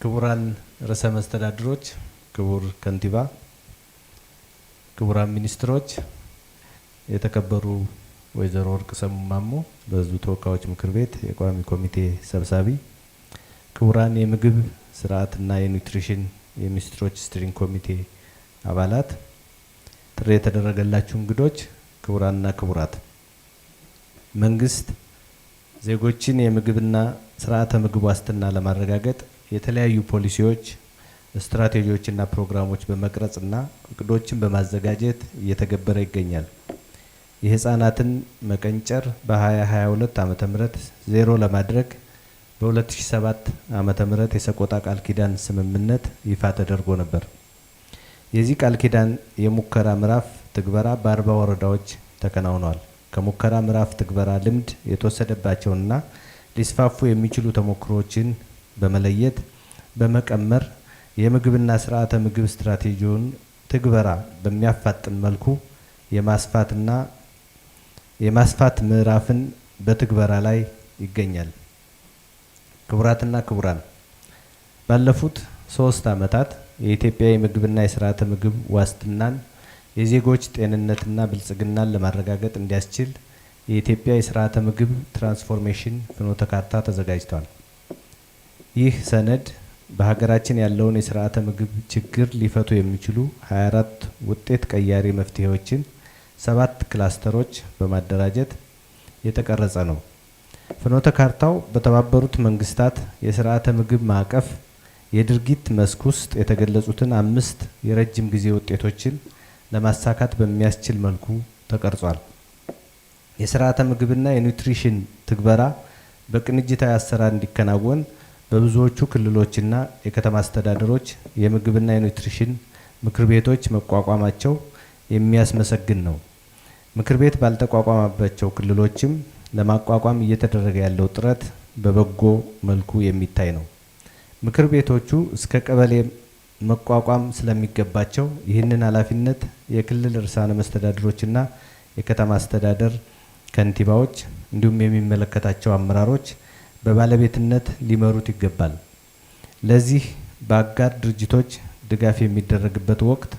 ክቡራን ርዕሰ መስተዳድሮች፣ ክቡር ከንቲባ፣ ክቡራን ሚኒስትሮች፣ የተከበሩ ወይዘሮ ወርቅሰሙ ማሞ በሕዝብ ተወካዮች ምክር ቤት የቋሚ ኮሚቴ ሰብሳቢ፣ ክቡራን የምግብ ስርዓትና የኒውትሪሽን የሚኒስትሮች ስትሪንግ ኮሚቴ አባላት፣ ጥሪ የተደረገላችሁ እንግዶች፣ ክቡራንና ክቡራት፣ መንግስት ዜጎችን የምግብና ስርዓተ ምግብ ዋስትና ለማረጋገጥ የተለያዩ ፖሊሲዎች፣ ስትራቴጂዎችና ፕሮግራሞች በመቅረጽና እቅዶችን በማዘጋጀት እየተገበረ ይገኛል። የህፃናትን መቀንጨር በ2022 ዓመተ ምህረት ዜሮ ለማድረግ በ2007 ዓመተ ምህረት የሰቆጣ ቃል ኪዳን ስምምነት ይፋ ተደርጎ ነበር። የዚህ ቃል ኪዳን የሙከራ ምዕራፍ ትግበራ በ40 ወረዳዎች ተከናውኗል። ከሙከራ ምዕራፍ ትግበራ ልምድ የተወሰደባቸውና ሊስፋፉ የሚችሉ ተሞክሮችን በመለየት በመቀመር የምግብና ስርዓተ ምግብ ስትራቴጂውን ትግበራ በሚያፋጥን መልኩ የማስፋት ምዕራፍን በትግበራ ላይ ይገኛል። ክቡራትና ክቡራን፣ ባለፉት 3 ዓመታት የኢትዮጵያ የምግብና የስርዓተ ምግብ ዋስትናን የዜጎች ጤንነትና ብልጽግናን ለማረጋገጥ እንዲያስችል የኢትዮጵያ የስርዓተ ምግብ ትራንስፎርሜሽን ፍኖተ ካርታ ተዘጋጅቷል። ይህ ሰነድ በሀገራችን ያለውን የስርዓተ ምግብ ችግር ሊፈቱ የሚችሉ 24 ውጤት ቀያሪ መፍትሄዎችን 7 ክላስተሮች በማደራጀት የተቀረጸ ነው። ፍኖተ ካርታው በተባበሩት መንግስታት የስርዓተ ምግብ ማዕቀፍ የድርጊት መስክ ውስጥ የተገለጹትን 5 የረጅም ጊዜ ውጤቶችን ለማሳካት በሚያስችል መልኩ ተቀርጿል። የስርዓተ ምግብና የኒውትሪሽን ትግበራ በቅንጅታዊ አሰራር እንዲከናወን በብዙዎቹ ክልሎችና የከተማ አስተዳደሮች የምግብና የኒውትሪሽን ምክር ቤቶች መቋቋማቸው የሚያስመሰግን ነው። ምክር ቤት ባልተቋቋመባቸው ክልሎችም ለማቋቋም እየተደረገ ያለው ጥረት በበጎ መልኩ የሚታይ ነው። ምክር ቤቶቹ እስከ ቀበሌ መቋቋም ስለሚገባቸው ይህንን ኃላፊነት የክልል ርዕሳነ መስተዳድሮችና የከተማ አስተዳደር ከንቲባዎች እንዲሁም የሚመለከታቸው አመራሮች በባለቤትነት ሊመሩት ይገባል። ለዚህ በአጋር ድርጅቶች ድጋፍ የሚደረግበት ወቅት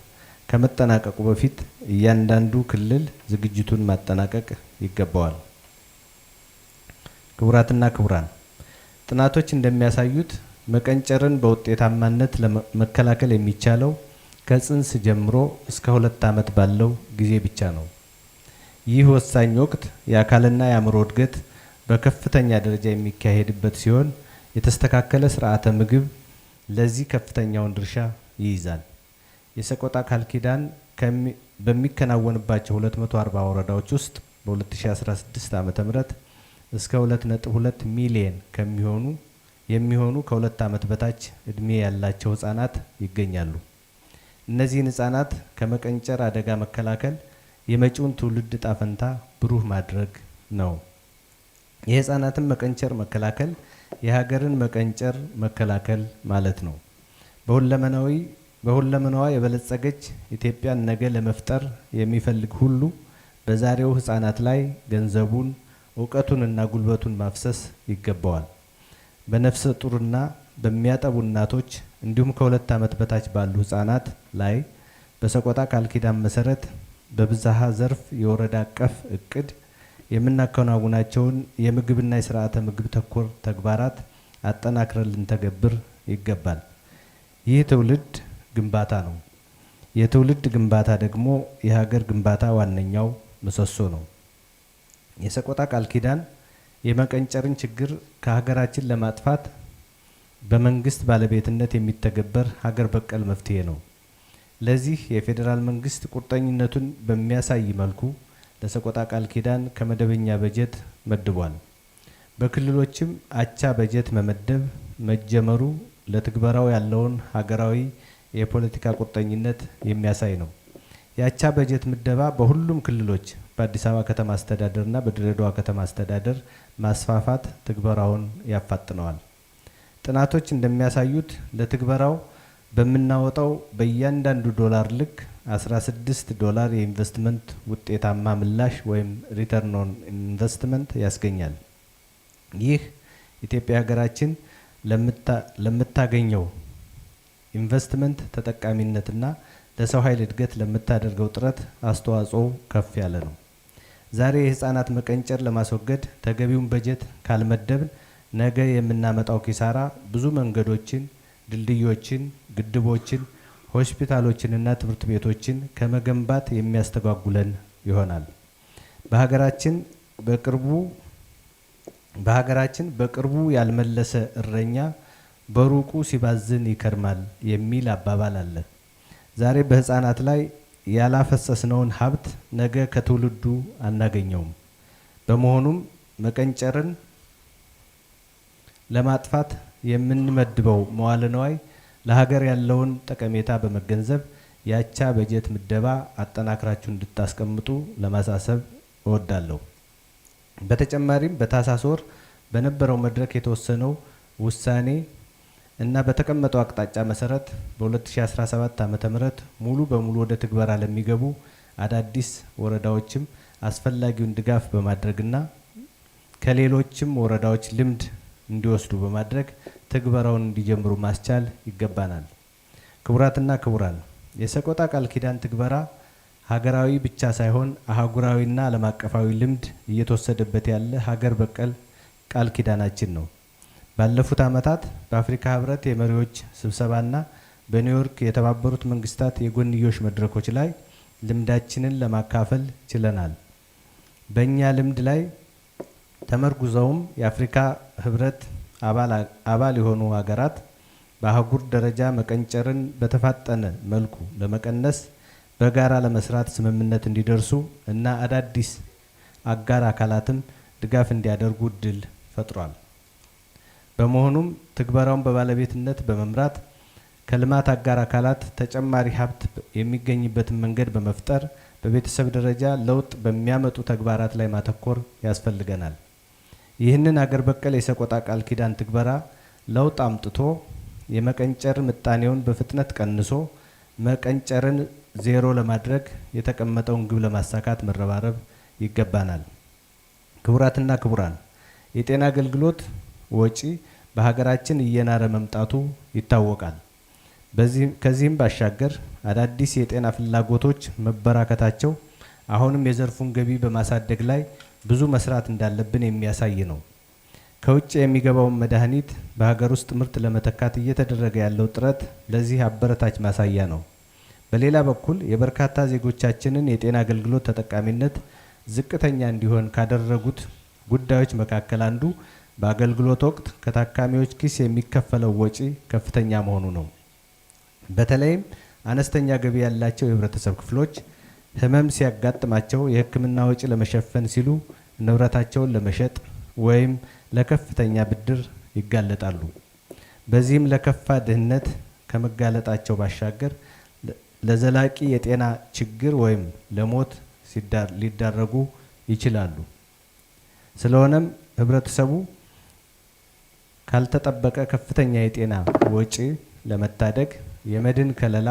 ከመጠናቀቁ በፊት እያንዳንዱ ክልል ዝግጅቱን ማጠናቀቅ ይገባዋል። ክቡራትና ክቡራን፣ ጥናቶች እንደሚያሳዩት መቀንጨርን በውጤታማነት ለመከላከል የሚቻለው ከጽንስ ጀምሮ እስከ 2 ዓመት ባለው ጊዜ ብቻ ነው። ይህ ወሳኝ ወቅት የአካልና የአእምሮ እድገት በከፍተኛ ደረጃ የሚካሄድበት ሲሆን የተስተካከለ ስርዓተ ምግብ ለዚህ ከፍተኛውን ድርሻ ይይዛል። የሰቆጣ ቃል ኪዳን በሚከናወንባቸው 240 ወረዳዎች ውስጥ በ2016 ዓ.ም እስከ 2.2 ሚሊዮን የሚሆኑ ከ2 ዓመት በታች እድሜ ያላቸው ህፃናት ይገኛሉ። እነዚህን ህፃናት ከመቀንጨር አደጋ መከላከል የመጪውን ትውልድ ዕጣ ፈንታ ብሩህ ማድረግ ነው። የህፃናትን መቀንጨር መከላከል የሀገርን መቀንጨር መከላከል ማለት ነው። በሁለመናዋ የበለጸገች ኢትዮጵያን ነገ ለመፍጠር የሚፈልግ ሁሉ በዛሬው ህፃናት ላይ ገንዘቡን፣ እውቀቱንና ጉልበቱን ማፍሰስ ይገባዋል። በነፍሰ ጡርና በሚያጠቡ እናቶች እንዲሁም ከ2 ዓመት በታች ባሉ ህፃናት ላይ በሰቆጣ ቃል ኪዳን መሰረት በብዝሃ ዘርፍ የወረዳ አቀፍ እቅድ የምናከናውናቸውን የምግብና የስርዓተ ምግብ ተኮር ተግባራት አጠናክረን ልንተገብር ይገባል። ይህ ትውልድ ግንባታ ነው። የትውልድ ግንባታ ደግሞ የሀገር ግንባታ ዋነኛው ምሰሶ ነው። የሰቆጣ ቃል ኪዳን የመቀንጨርን ችግር ከሀገራችን ለማጥፋት በመንግስት ባለቤትነት የሚተገበር ሀገር በቀል መፍትሄ ነው። ለዚህ የፌዴራል መንግስት ቁርጠኝነቱን በሚያሳይ መልኩ ለሰቆጣ ቃል ኪዳን ከመደበኛ በጀት መድቧል። በክልሎችም አቻ በጀት መመደብ መጀመሩ ለትግበራው ያለውን ሀገራዊ የፖለቲካ ቁርጠኝነት የሚያሳይ ነው። የአቻ በጀት ምደባ በሁሉም ክልሎች በአዲስ አበባ ከተማ አስተዳደርና በድሬዳዋ ከተማ አስተዳደር ማስፋፋት ትግበራውን ያፋጥነዋል። ጥናቶች እንደሚያሳዩት ለትግበራው በምናወጣው በእያንዳንዱ ዶላር ልክ $16 የኢንቨስትመንት ውጤታማ ምላሽ ወይም ሪተርን ኦን ኢንቨስትመንት ያስገኛል። ይህ ኢትዮጵያ ሀገራችን ለምታገኘው ኢንቨስትመንት ተጠቃሚነትና ለሰው ኃይል እድገት ለምታደርገው ጥረት አስተዋጽኦ ከፍ ያለ ነው። ዛሬ የህፃናት መቀንጨር ለማስወገድ ተገቢውን በጀት ካልመደብን ነገ የምናመጣው ኪሳራ ብዙ መንገዶችን፣ ድልድዮችን፣ ግድቦችን፣ ሆስፒታሎችንና ትምህርት ቤቶችን ከመገንባት የሚያስተጓጉለን ይሆናል። በሀገራችን በቅርቡ ያልመለሰ እረኛ በሩቁ ሲባዝን ይከርማል የሚል አባባል አለ። ዛሬ በህፃናት ላይ ያላፈሰስነውን ሀብት ነገ ከትውልዱ አናገኘውም። በመሆኑም መቀንጨርን ለማጥፋት የምንመድበው መዋለ ንዋይ ለሀገር ያለውን ጠቀሜታ በመገንዘብ የአቻ በጀት ምደባ አጠናክራችሁ እንድታስቀምጡ ለማሳሰብ እወዳለሁ። በተጨማሪም በታህሳስ ወር በነበረው መድረክ የተወሰነው ውሳኔ እና በተቀመጠው አቅጣጫ መሰረት በ2017 ዓ.ም ሙሉ በሙሉ ወደ ትግበራ ለሚገቡ አዳዲስ ወረዳዎችም አስፈላጊውን ድጋፍ በማድረግና ከሌሎችም ወረዳዎች ልምድ እንዲወስዱ በማድረግ ትግበራውን እንዲጀምሩ ማስቻል ይገባናል። ክቡራትና ክቡራን፣ የሰቆጣ ቃል ኪዳን ትግበራ ሀገራዊ ብቻ ሳይሆን አህጉራዊና ዓለም አቀፋዊ ልምድ እየተወሰደበት ያለ ሀገር በቀል ቃል ኪዳናችን ነው። ባለፉት ዓመታት በአፍሪካ ህብረት የመሪዎች ስብሰባና በኒውዮርክ የተባበሩት መንግስታት የጎንዮሽ መድረኮች ላይ ልምዳችንን ለማካፈል ችለናል። በእኛ ልምድ ላይ ተመርጉዘውም የአፍሪካ ህብረት አባል የሆኑ ሀገራት በአህጉር ደረጃ መቀንጨርን በተፋጠነ መልኩ ለመቀነስ በጋራ ለመስራት ስምምነት እንዲደርሱ እና አዳዲስ አጋር አካላትም ድጋፍ እንዲያደርጉ እድል ፈጥሯል። በመሆኑም ትግበራውን በባለቤትነት በመምራት ከልማት አጋር አካላት ተጨማሪ ሀብት የሚገኝበትን መንገድ በመፍጠር በቤተሰብ ደረጃ ለውጥ በሚያመጡ ተግባራት ላይ ማተኮር ያስፈልገናል። ይህንን አገር በቀል የሰቆጣ ቃል ኪዳን ትግበራ ለውጥ አምጥቶ የመቀንጨር ምጣኔውን በፍጥነት ቀንሶ መቀንጨርን ዜሮ ለማድረግ የተቀመጠውን ግብ ለማሳካት መረባረብ ይገባናል። ክቡራትና ክቡራን፣ የጤና አገልግሎት ወጪ በሀገራችን እየናረ መምጣቱ ይታወቃል። ከዚህም ባሻገር አዳዲስ የጤና ፍላጎቶች መበራከታቸው አሁንም የዘርፉን ገቢ በማሳደግ ላይ ብዙ መስራት እንዳለብን የሚያሳይ ነው። ከውጭ የሚገባውን መድኃኒት በሀገር ውስጥ ምርት ለመተካት እየተደረገ ያለው ጥረት ለዚህ አበረታች ማሳያ ነው። በሌላ በኩል የበርካታ ዜጎቻችንን የጤና አገልግሎት ተጠቃሚነት ዝቅተኛ እንዲሆን ካደረጉት ጉዳዮች መካከል አንዱ በአገልግሎት ወቅት ከታካሚዎች ኪስ የሚከፈለው ወጪ ከፍተኛ መሆኑ ነው። በተለይም አነስተኛ ገቢ ያላቸው የህብረተሰብ ክፍሎች ህመም ሲያጋጥማቸው የሕክምና ወጪ ለመሸፈን ሲሉ ንብረታቸውን ለመሸጥ ወይም ለከፍተኛ ብድር ይጋለጣሉ። በዚህም ለከፋ ድህነት ከመጋለጣቸው ባሻገር ለዘላቂ የጤና ችግር ወይም ለሞት ሊዳረጉ ይችላሉ። ስለሆነም ህብረተሰቡ ካልተጠበቀ ከፍተኛ የጤና ወጪ ለመታደግ የመድን ከለላ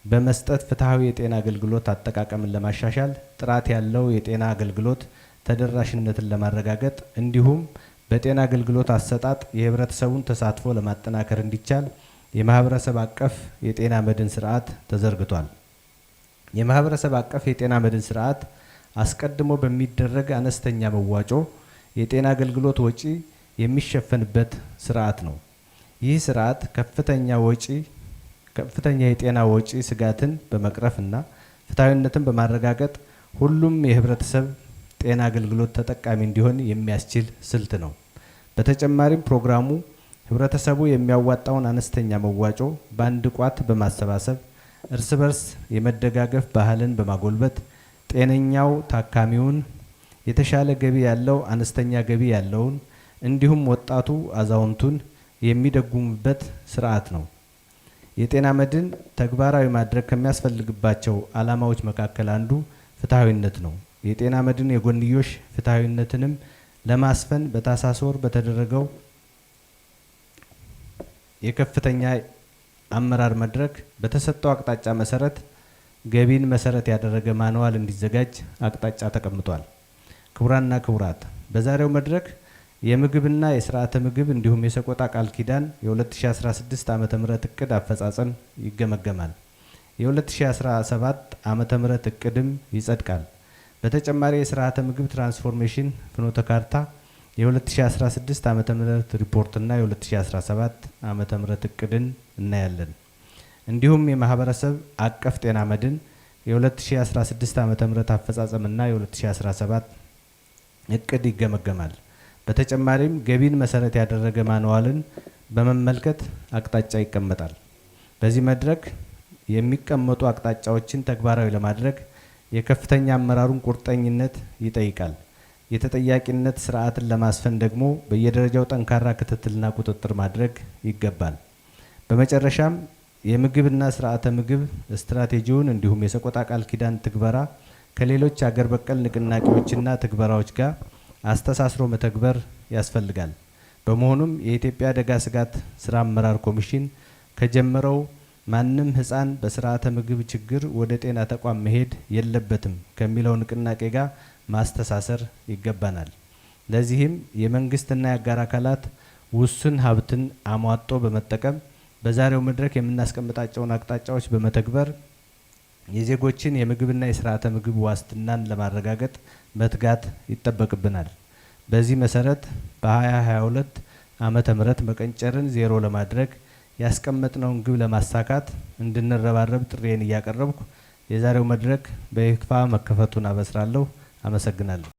በመስጠት ፍትሐዊ የጤና አገልግሎት አጠቃቀምን ለማሻሻል ጥራት ያለው የጤና አገልግሎት ተደራሽነትን ለማረጋገጥ እንዲሁም በጤና አገልግሎት አሰጣጥ የህብረተሰቡን ተሳትፎ ለማጠናከር እንዲቻል የማህበረሰብ አቀፍ የጤና መድን ስርዓት ተዘርግቷል። የማህበረሰብ አቀፍ የጤና መድን ስርዓት አስቀድሞ በሚደረግ አነስተኛ መዋጮ የጤና አገልግሎት ወጪ የሚሸፈንበት ስርዓት ነው። ይህ ስርዓት ከፍተኛ የጤና ወጪ ስጋትን በመቅረፍና ፍትሐዊነትን በማረጋገጥ ሁሉም የህብረተሰብ ጤና አገልግሎት ተጠቃሚ እንዲሆን የሚያስችል ስልት ነው። በተጨማሪም ፕሮግራሙ ህብረተሰቡ የሚያዋጣውን አነስተኛ መዋጮ በአንድ ቋት በማሰባሰብ እርስ በርስ የመደጋገፍ ባህልን በማጎልበት ጤነኛው ታካሚውን፣ የተሻለ ገቢ ያለው አነስተኛ ገቢ ያለውን እንዲሁም ወጣቱ አዛውንቱን የሚደጉሙበት ስርዓት ነው። የጤና መድን ተግባራዊ ማድረግ ከሚያስፈልግባቸው ዓላማዎች መካከል አንዱ ፍትሐዊነት ነው። የጤና መድን የጎንዮሽ ፍትሐዊነትንም ለማስፈን በታህሳስ ወር በተደረገው የከፍተኛ አመራር መድረክ በተሰጠው አቅጣጫ መሰረት ገቢን መሰረት ያደረገ ማንዋል እንዲዘጋጅ አቅጣጫ ተቀምጧል። ክቡራንና ክቡራት፣ በዛሬው መድረክ የምግብና የስርዓተ ምግብ እንዲሁም የሰቆጣ ቃል ኪዳን የ2016 ዓመተ ምህረት እቅድ አፈጻጸም ይገመገማል። የ2017 ዓመተ ምህረት እቅድም ይጸድቃል። በተጨማሪ የስርዓተ ምግብ ትራንስፎርሜሽን ፍኖተ ካርታ የ2016 ዓመተ ምህረት ሪፖርትና የ2017 ዓመተ ምህረት እቅድን እናያለን። እንዲሁም የማህበረሰብ አቀፍ ጤና መድን የ2016 ዓመተ ምህረት አፈጻጸምና የ2017 እቅድ ይገመገማል። በተጨማሪም ገቢን መሰረት ያደረገ ማንዋልን በመመልከት አቅጣጫ ይቀመጣል። በዚህ መድረክ የሚቀመጡ አቅጣጫዎችን ተግባራዊ ለማድረግ የከፍተኛ አመራሩን ቁርጠኝነት ይጠይቃል። የተጠያቂነት ስርዓትን ለማስፈን ደግሞ በየደረጃው ጠንካራ ክትትልና ቁጥጥር ማድረግ ይገባል። በመጨረሻም የምግብና ስርዓተ ምግብ ስትራቴጂውን እንዲሁም የሰቆጣ ቃል ኪዳን ትግበራ ከሌሎች አገር በቀል ንቅናቄዎችና ትግበራዎች ጋር አስተሳስሮ መተግበር ያስፈልጋል። በመሆኑም የኢትዮጵያ አደጋ ስጋት ስራ አመራር ኮሚሽን ከጀመረው ማንም ህፃን በስርዓተ ምግብ ችግር ወደ ጤና ተቋም መሄድ የለበትም ከሚለው ንቅናቄ ጋር ማስተሳሰር ይገባናል። ለዚህም የመንግስትና የአጋር አካላት ውሱን ሀብትን አሟጦ በመጠቀም በዛሬው መድረክ የምናስቀምጣቸውን አቅጣጫዎች በመተግበር የዜጎችን የምግብና የስርዓተ ምግብ ዋስትናን ለማረጋገጥ መትጋት ይጠበቅብናል። በዚህ መሰረት በ2022 ዓመተ ምህረት መቀንጨርን ዜሮ ለማድረግ ያስቀመጥነውን ግብ ለማሳካት እንድንረባረብ ጥሪዬን እያቀረብኩ የዛሬው መድረክ በይፋ መከፈቱን አበስራለሁ። አመሰግናለሁ።